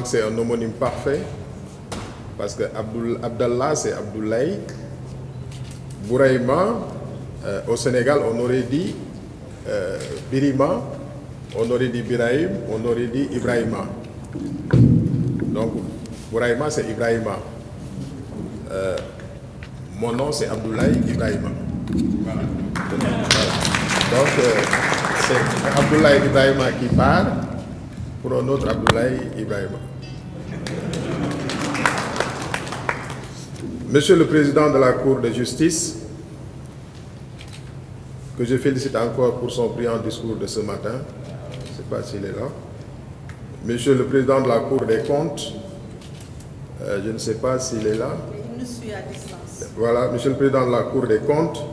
que c'est un homonyme parfait, parce que Abdallah, c'est Abdoulaye. Bouraïma, au Sénégal, on aurait dit Birima, on aurait dit Biraïm, on aurait dit Ibrahima. Donc, Bouraïma, c'est Ibrahima. Mon nom, c'est Abdoulaye Ibrahima. Voilà. Donc, c'est Abdoulaye Ibrahima qui part pour un autre Abdoulaye Ibrahima. Monsieur le Président de la Cour de justice, que je félicite encore pour son brillant discours de ce matin, je ne sais pas s'il est là. Monsieur le Président de la Cour des comptes, je ne sais pas s'il est là. Il nous suit à distance. Voilà, Monsieur le Président de la Cour des comptes,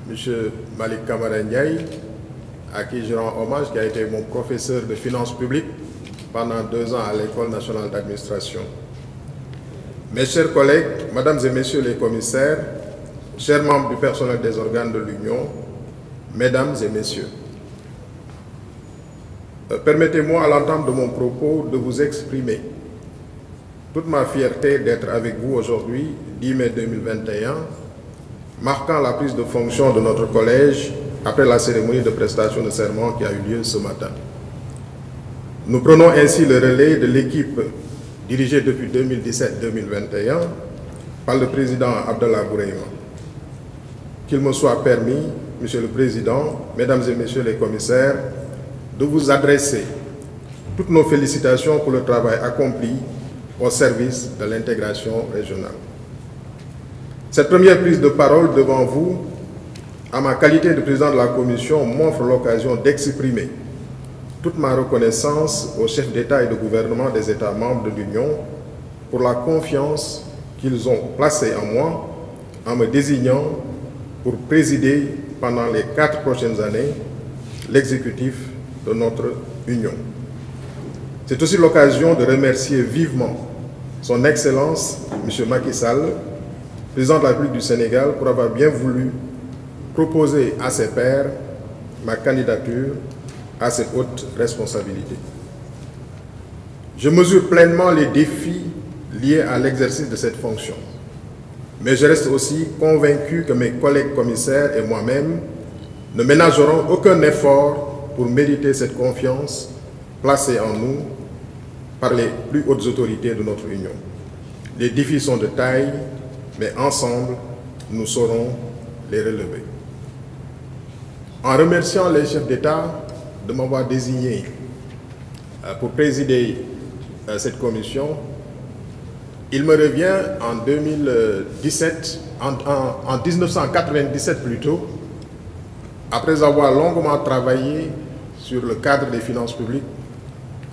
Monsieur Malik Kamara Ndiaye, à qui je rends hommage, qui a été mon professeur de finances publiques pendant 2 ans à l'École nationale d'administration. Mes chers collègues, Mesdames et Messieurs les commissaires, chers membres du personnel des organes de l'Union, Mesdames et Messieurs, permettez-moi à l'entame de mon propos de vous exprimer toute ma fierté d'être avec vous aujourd'hui, 10 mai 2021, marquant la prise de fonction de notre collège après la cérémonie de prestation de serment qui a eu lieu ce matin. Nous prenons ainsi le relais de l'équipe dirigée depuis 2017-2021 par le président Abdallah Bouraïma. Qu'il me soit permis, Monsieur le Président, Mesdames et Messieurs les commissaires, de vous adresser toutes nos félicitations pour le travail accompli au service de l'intégration régionale. Cette première prise de parole devant vous, à ma qualité de président de la Commission, m'offre l'occasion d'exprimer toute ma reconnaissance aux chefs d'État et de gouvernement des États membres de l'Union pour la confiance qu'ils ont placée en moi en me désignant pour présider pendant les 4 prochaines années l'exécutif de notre Union. C'est aussi l'occasion de remercier vivement son Excellence, M. Macky Sall, président de la République du Sénégal, pour avoir bien voulu proposer à ses pairs ma candidature à cette haute responsabilité. Je mesure pleinement les défis liés à l'exercice de cette fonction, mais je reste aussi convaincu que mes collègues commissaires et moi-même ne ménageront aucun effort pour mériter cette confiance placée en nous par les plus hautes autorités de notre Union. Les défis sont de taille, mais ensemble, nous saurons les relever. En remerciant les chefs d'État de m'avoir désigné pour présider cette commission, il me revient en 1997 plutôt, après avoir longuement travaillé sur le cadre des finances publiques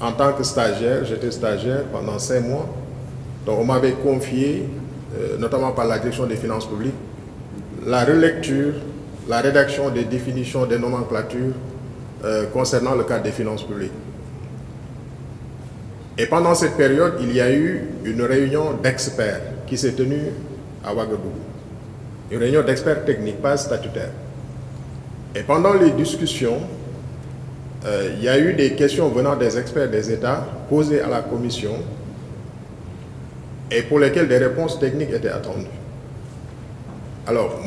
en tant que stagiaire. J'étais stagiaire pendant 5 mois, donc on m'avait confié, notamment par la direction des finances publiques, la relecture, la rédaction des définitions des nomenclatures concernant le cadre des finances publiques. Et pendant cette période, il y a eu une réunion d'experts qui s'est tenue à Ouagadougou. Une réunion d'experts techniques, pas statutaires. Et pendant les discussions, il y a eu des questions venant des experts des États posées à la Commission et pour lesquelles des réponses techniques étaient attendues. Alors,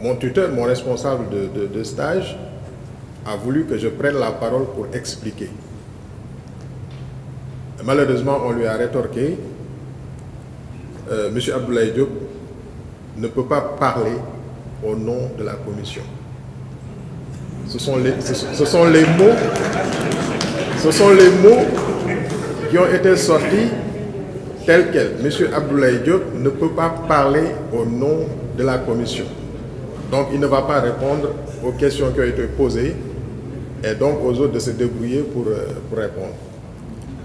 mon tuteur, mon responsable de stage, a voulu que je prenne la parole pour expliquer. Malheureusement, on lui a rétorqué, M. Abdoulaye Diop ne peut pas parler au nom de la Commission. Ce sont les mots qui ont été sortis tels quels. M. Abdoulaye Diop ne peut pas parler au nom de la Commission. Donc, il ne va pas répondre aux questions qui ont été posées et donc aux autres de se débrouiller pour répondre.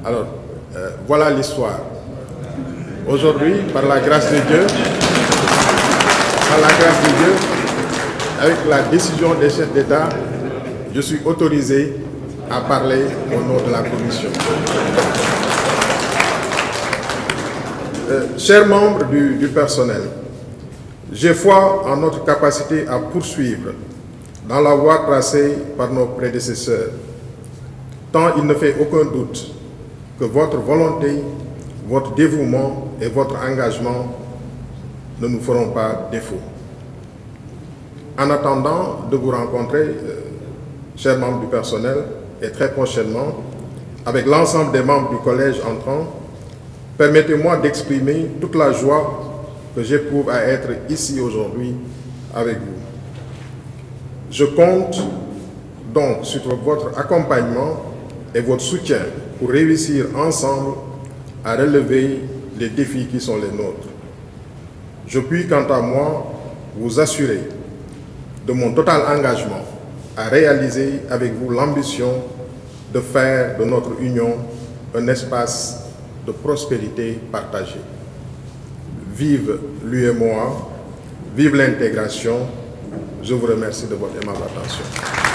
Alors, voilà l'histoire. Aujourd'hui, par la grâce de Dieu, avec la décision des chefs d'État, je suis autorisé à parler au nom de la Commission. Chers membres du personnel, j'ai foi en notre capacité à poursuivre dans la voie tracée par nos prédécesseurs, tant il ne fait aucun doute que votre volonté, votre dévouement et votre engagement ne nous feront pas défaut. En attendant de vous rencontrer, chers membres du personnel, et très prochainement, avec l'ensemble des membres du collège entrant, permettez-moi d'exprimer toute la joie que j'éprouve à être ici aujourd'hui avec vous. Je compte donc sur votre accompagnement et votre soutien pour réussir ensemble à relever les défis qui sont les nôtres. Je puis, quant à moi, vous assurer de mon total engagement à réaliser avec vous l'ambition de faire de notre union un espace de prospérité partagée. Vive l'UEMOA, vive l'intégration. Je vous remercie de votre aimable attention.